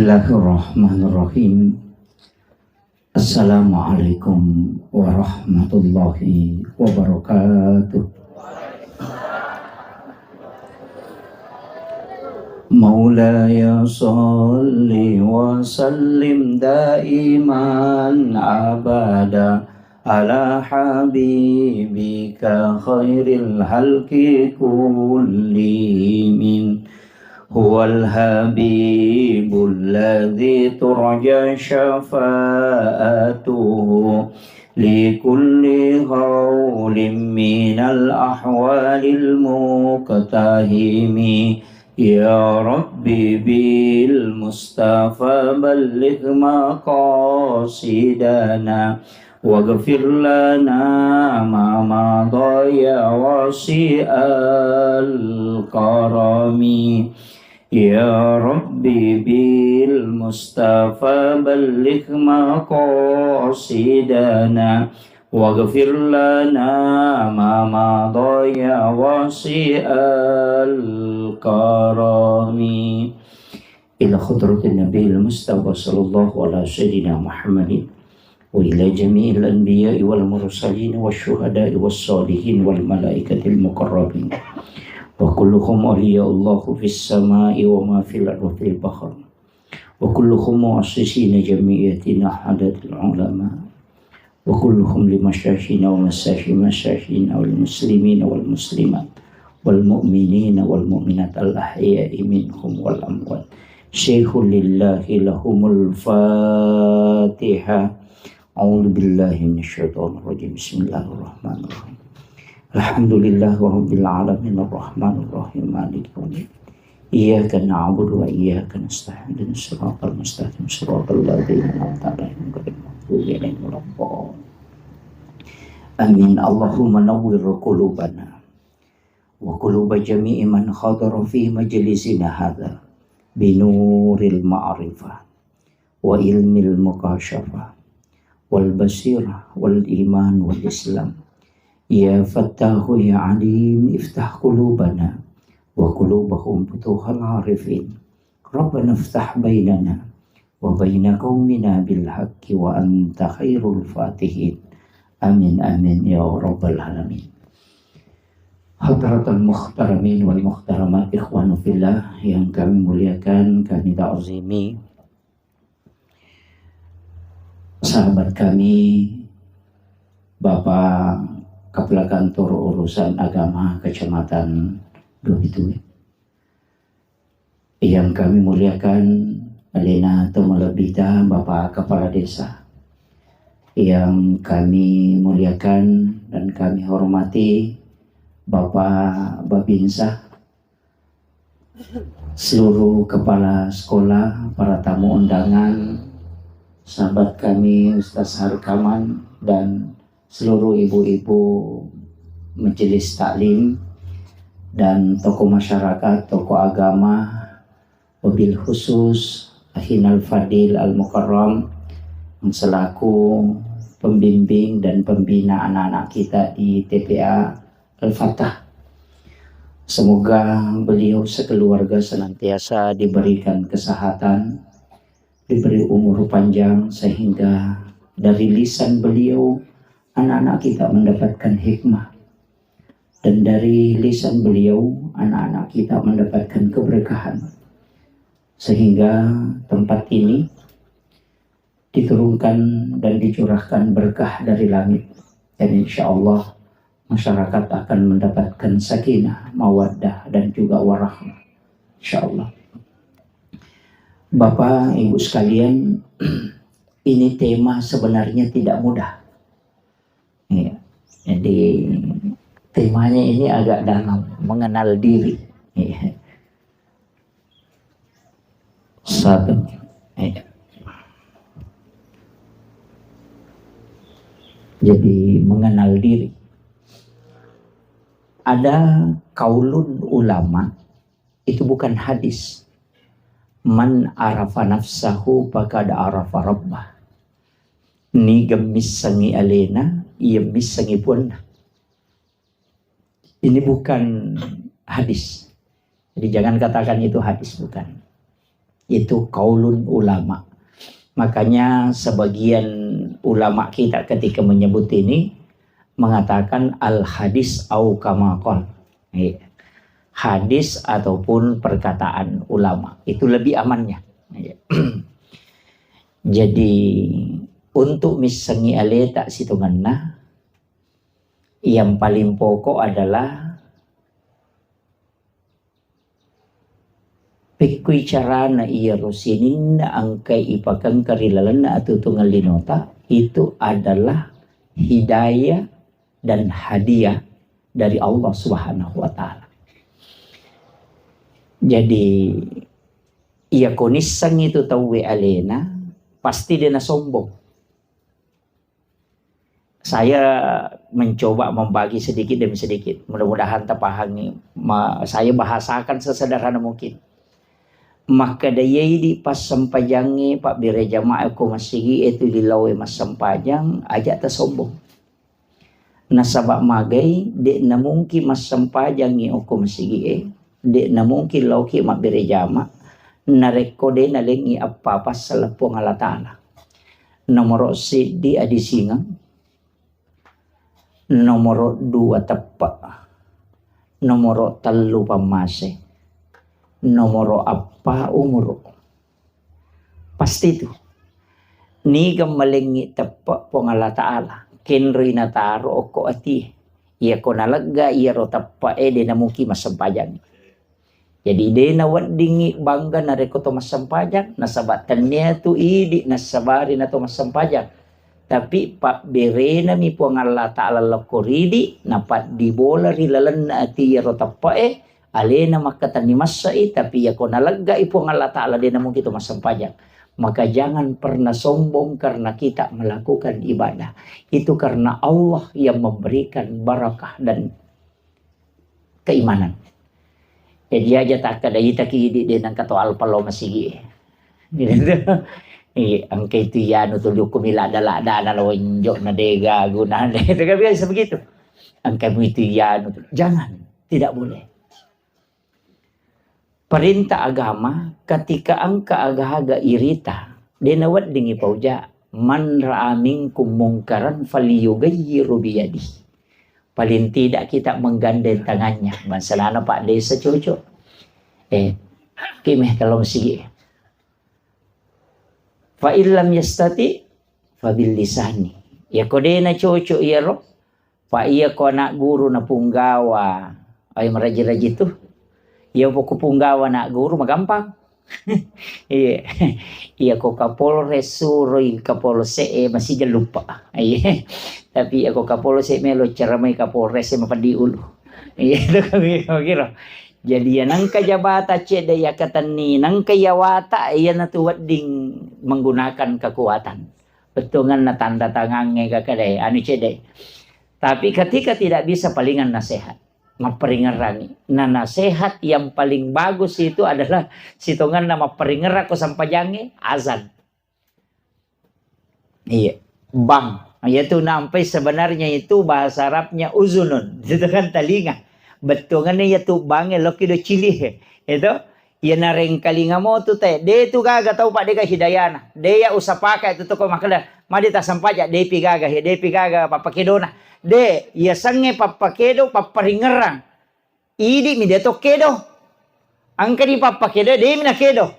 Bismillahirrahmanirrahim. Assalamualaikum warahmatullahi wabarakatuh. Maulaya salli wa sallim daiman abada ala habibika khairil halqi kullihim. Huwal habibul ladzi turja syafa'atuhu likulli hawlim minal ahwalil muqtahimi. Ya Rabbi bil Mustafa balligh maqasidana waghfir lana ma madha ya wasi'al karami. Ya Rabbi bil Mustafa balligh maqasidana waghfir lana ma madha ya wasi'al karami. Ila khudratin Nabil Mustafa sallallahu ala sayyidina Muhammadin wa ila jami'il anbiya'i wal mursalin wasyuhada'i wassalihin wal malaikatil muqarrabin wa kulluhum awliya'ullahu fis sama'i wa ma fil ardi wa fil bahr wa kulluhum mu'assisina jami'atina hadatul ulama wa kulluhum limasyaykhina wa masyaykhina wal muslimina wal muslimat wal mu'minina wal mu'minat al ahya'i minhum wal amwat. Syekhul lillahi lahumul Fatihah. A'udzu billahi minasyaitonir rajim. Bismillahirrahmanirrahim. Alhamdulillahi rabbil alamin arrahmanir rahim maliki yaumiddin. Iyyaka na'budu wa iyyaka nasta'in ihdinas siratal mustaqim siratal ladzina an'amta 'alaihim ghairil maghdubi 'alaihim waladdallin. Amin. Allahumma nawwir qulubana wa quluba jami'i man hadara fi majlisina hadza binuril ma'rifah wa ilmil mukashafah wal basirah wal iman wal islam. Ya Fattahu ya Alim iftah qulubana wa qulubahum futuhal arifin. Rabbana iftah bainana wa baina qaumina bil haqqi wa anta khairul fatihin. Amin amin ya rabbal alamin. Hadratul muhtaramin wal muhtaramat ikhwanu fillah yang kami muliakan, kami ta'zimi, sahabat kami Bapak Kepala Kantor Urusan Agama Kecamatan Dohitu yang kami muliakan, Alena Tomalabita Bapak Kepala Desa yang kami muliakan dan kami hormati, Bapak Babinsa, seluruh kepala sekolah, para tamu undangan, sahabat kami Ustaz Harkaman dan seluruh ibu-ibu majelis taklim dan tokoh masyarakat, tokoh agama, wabil khusus Ahinal Fadil Al-Mukarram yang selaku pembimbing dan pembina anak-anak kita di TPA Al-Fatah. Semoga beliau sekeluarga senantiasa diberikan kesehatan, diberi umur panjang, sehingga dari lisan beliau anak-anak kita mendapatkan hikmah, dan dari lisan beliau anak-anak kita mendapatkan keberkahan, sehingga tempat ini diturunkan dan dicurahkan berkah dari langit, dan insya Allah masyarakat akan mendapatkan sakinah, mawaddah dan juga warahmah, insya Allah. Bapak Ibu sekalian, ini tema sebenarnya tidak mudah. Ya, jadi temanya ini agak dalam, mengenal diri. Ya. Satu. Ya. Jadi mengenal diri. Ada kaulun ulama, itu bukan hadis. Man arafa nafsahu faqad arafa rabbah. Ni gemis sangi alena, ia misangi pun. Ini bukan hadis. Jadi jangan katakan itu hadis, bukan. Itu qaulun ulama. Makanya sebagian ulama kita ketika menyebut ini mengatakan al hadis au kama qol. Hadis ataupun perkataan ulama itu lebih amannya. Jadi untuk misangi ale tak situnganna yang paling pokok adalah pikui carana iya rosinin angkai ipakan karilalan atau tunggal linota itu adalah hidayah dan hadiah dari Allah Subhanahu wa taala. Jadi ia konisang itu tahu alena pasti dia sombong. Saya mencoba membagi sedikit demi sedikit. Mudah-mudahan terpahami. Saya bahasakan sesederhana mungkin. Maka daya di pas sempajangi Pak Bire Jamaah ko masigi itu dilawe mas sempajang ajak tersombong. Nasabak magai dek na mungkin mas sempajangi ko masigi dek na mungkin lauki Mak Bire Jamaah narekode na lengi apa salapong Allah Ta'ala. Nomor sidi adi singang. Nomor 2 tepak. Nomor 3 pamase. Nomor apa umur. Pasti itu. Ni gamalengi tepak pong Allah Ta'ala. Kenri na taro oko ati. Ia ko nalaga ia ro tepak de na mungkin masampajang. Jadi de na wadingi bangga na reko to masampajang. Nasabatannya tu idi nasabari na to masampajang. Tapi Pak Bere na mi pong Allah Ta'ala lakoridi. Napat di bola rilalan na ati ia ro tepak alena makatan ni masai tapi ya ko nalaga ipong Allah Ta'ala dia namun kita masampajang. Maka jangan pernah sombong karena kita melakukan ibadah. Itu karena Allah yang memberikan barakah dan keimanan. Jadi aja tak ada ita kidi dengan kata alpalo masigi. Angke itu ya nutul kumila adalah ada lonjok na dega guna itu kan biasa begitu. Angke itu ya nutul jangan, tidak boleh. Perintah agama ketika angka agak-agak irita denawat dingi pauja man ra'a minkum mungkaran falyughayyiru biyadi. Paling tidak kita menggandeng tangannya. Masalahnya Pak Desa cocok. Kimeh kalau sige. Fa illam yastati fa bil lisani. Ya kodena cocok ya ro. Pak iya ko anak guru na punggawa. Ay maraji-raji tuh. Ya pokok punggawa nak guru mah gampang. Iya. Iya ko Kapolres suroi Kapolse masih jangan lupa. Iya. Tapi ako Kapolse melo ceramai Kapolres mapandi ulu. Iya itu kami kira. Jadi ya nangka jabata cede ya katani nangka yawata iya na tuwat ding menggunakan kekuatan. Betungan na tanda tangannya kakadai anu cede. Tapi ketika tidak bisa palingan nasihat. Maperingerani. Nah nasihat yang paling bagus itu adalah sitongan nama peringer aku sampajange azan. Iya, bang. Yaitu sampai sebenarnya itu bahasa Arabnya uzunun. Itu kan telinga. Betungannya yaitu bang lo kido cili. Itu ya nareng kalinga mo tu teh. Dia tu gaga tahu Pak Deka hidayana. Dia usah pakai itu toko makala. Madi tak sampaja. Dia pigaga. Dia pigaga Papa Kedona. De, ya sange papakedo paparingerang. Idi mi deto kedo. Angka di papakedo de mi na kedo.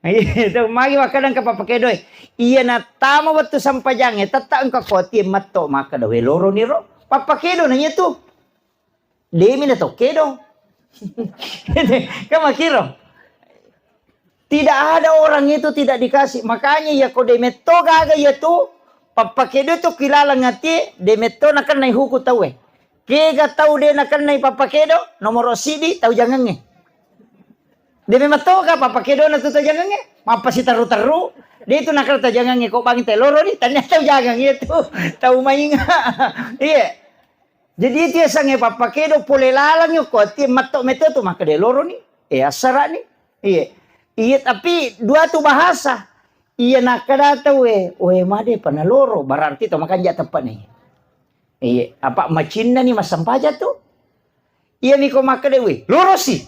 Itu magi wakadang ka papakedo. Iya na tama waktu sampajange tata angka koti matto maka dawe loro niro. Papakedo nanya tu. De mi na to kedo. Kamu kira? Tidak ada orang itu tidak dikasih. Makanya ya kode meto gaga ya tu. Papakedo tu kilala ngati demeto nakan nai huku tahu kega tahu dia nakan nai papakedo nomor sidi tahu jangan nge demeto ka papakedo na tu tahu jangan nge apa si taru dia itu nakal tahu jangan nge kok bang teloro ni tanya tahu jangan itu tahu mainga iya jadi itu ya sange papakedo pole lalang yo kok ti mato meto tu maka de loro ni asara ni iya tapi dua tu bahasa. Iya nakadata made panaloro berarti to makan jat tepat nih. Iya apa macinna nih mas sampaja tuh. Iya ni ko makade we. Lurus sih.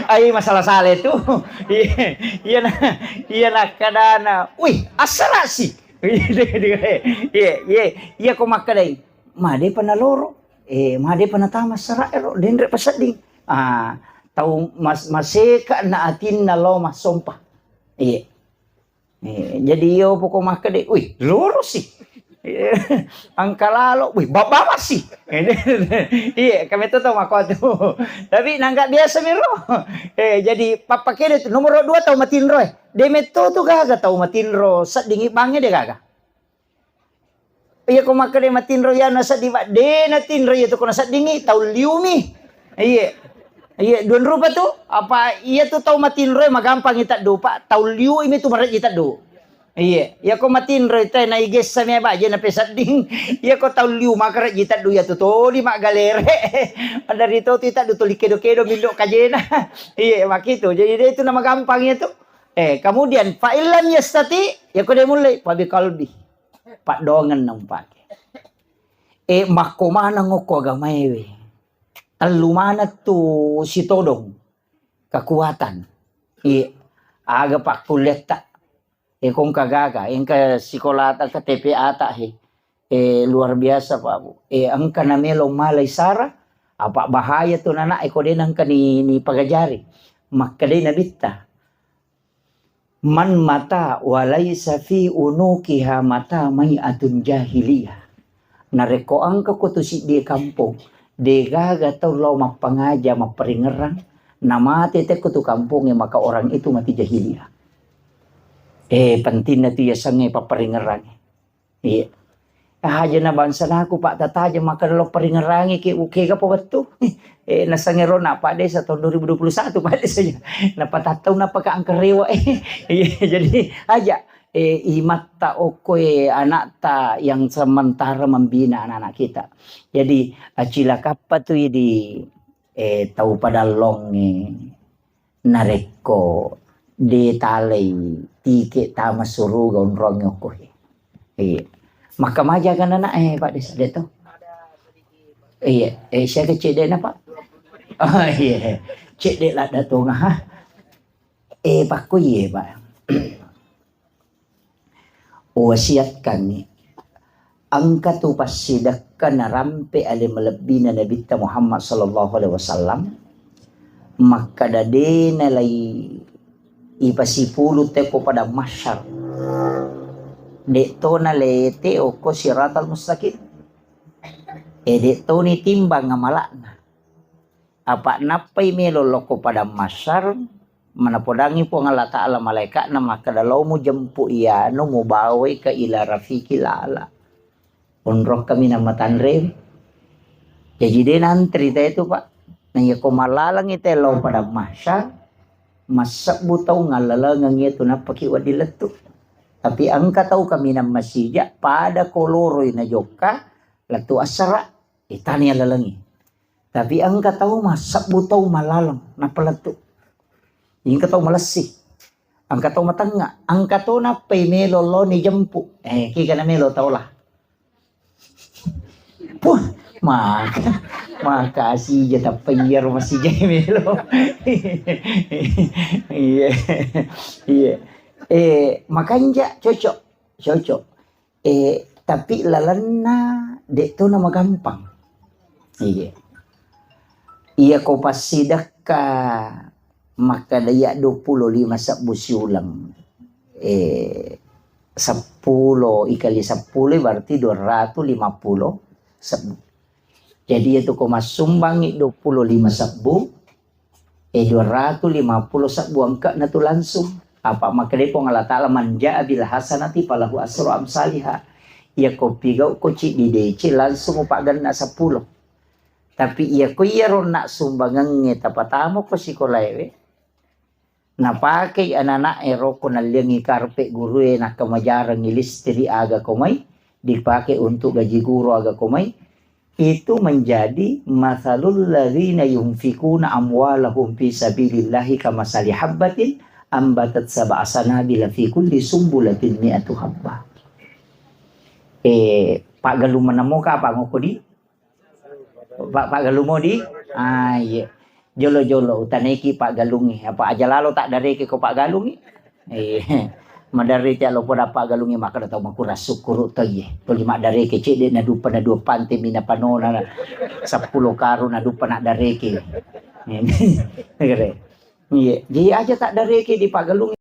Ay masalah salah itu. Iya nak kadana. Wih, asara sih. Iya ko makade. Made pana loro. Made pana tama sara ero dendre pasading. Tahu maseka na atin na lo masompah. Iya. Jadi yo pokok makade. Wih, lurus sih. Angka lalo, wih, bawa sih. Iya, kami tuh tahu mako tuh. Tapi nangka biasa miro. Jadi papa kede tuh nomor 2 tahu matinro. Demeto tuh gaga tahu matinro. Sat dingi bangnya deh gaga. Iya, kau makan deh matinro ya nasa di bak. De natinro ya tuh kau nasa dingi tahu liumi. Iya, 2 rupa tuh. Apa iya tuh tahu matinro magampang kita do pak. Tahu liu ini tuh marat kita do. Iya, ya ko matinro ita na iges sa may baje na pesat ding. Ya ko taw liu makara jita do ya to di mak galere. Ada rito tita do to likedo-kedo mindo kajena. Iya, makito. Jadi itu nama gampangnya tuh. Kemudian fa illam yastati ya ko de mulai pabi kalbi. Pak dongan nang pake. Makomana ngoko agamaewe. Alumana tu si todong kekuatan. Iya, aga pak kulit tak. Kung kagaga, yung ka sekolah at KTPA ata luar biasa pa po. Ang kanamelo malay sara, apa bahaya to nana, ko din ang ni pagajari. Makkaday na bitta. Man mata walay sa fi unukiha mata may atun jahiliya. Nareko ang kakutusi di kampong, di gaga to law mapangaja, maparingerang, namati te kutu kampong yung maka orang itu mati jahiliya. Penting na tiya sangay paparingerangi. Iya. Aja na bansa na ako pak tataja makalok paringerangi ki uke ka po bato. Nasangero na pa de sa taon 2021 pa de saja. Napatataw na pagkaangkarewa Jadi aja imat ta okoy anak ta yang sementara membina anak-anak kita. Jadi acila kapa tu di tahu pada long nareko de talay tike tama suruga unrong ko maka maja kan anak pak desa deto saya kecil deh pak cek deh lah datang pak ko pak wasiatkan nih angka tu pasidakkan rampe ale melebih Nabi Muhammad sallallahu alaihi wasallam maka dade nalai ipasipulo te ko pada masyar de to na lete o ko siratal mustaqim de to ni timbang ngamalana apa napay melolo ko pada masyar manapodangi po nga ta'ala malaika na makadalaw mo jampu iya no mo baway ka ila rafiki lala unrok kami na matanre jadi din antri tayo pak nang ko malalang itelo pada masyar masak butaw ngalala ngangito na pakiwadilat to. Tapi ang kataw kami ng masija pada koloroy na joka latu asara itani alalangi. Tapi ang kataw masak butaw malalang na palato. Yung kataw malasi. Ang kataw matanga. Ang kataw na pay melolo ni jampu. Kika na melo tawla. Puh. Makasih jata payar masih jamelo. Iya. Makanya cocok. Tapi lalana dek to nama gampang. Iya ko pasidak ka maka daya 25 sa busyulang. 10 ikali 10 berarti 250 sabu. Jadi itu ko masumbangi 25 sabu 250 sabu angka na to langsung apa makade po nga ta'ala manja bil hasanati falahu asru amsalihah iya ko pigaw ko ci didece langsung upagan na 10 tapi iya ko ron na sumbangang tapatamo ko si kolewe napake anak ero ko naliangi karpe guru na kamajarang ilistri aga komay dipakai untuk gaji guru aga komay itu menjadi masalul ladzina yunfikuna amwalahum fi sabilillahi kamasali habbatin ambatat sab'a sanabila fi kulli sumbulatin mi'atu habbah. Pak galuman namo ka apa ngoko di? Pak Galungo di iya jolo-jolo utaneki Pak Galungi apa aja lalu tak dareke ko Pak Galungi madari ti alo poda Pak Galungi maka tahu makura syukur ye tuli mak dareke cede na dupa na dua pante mina panona 10 karo na dupa na dareke iya jadi aja tak dareke di Pak Galungi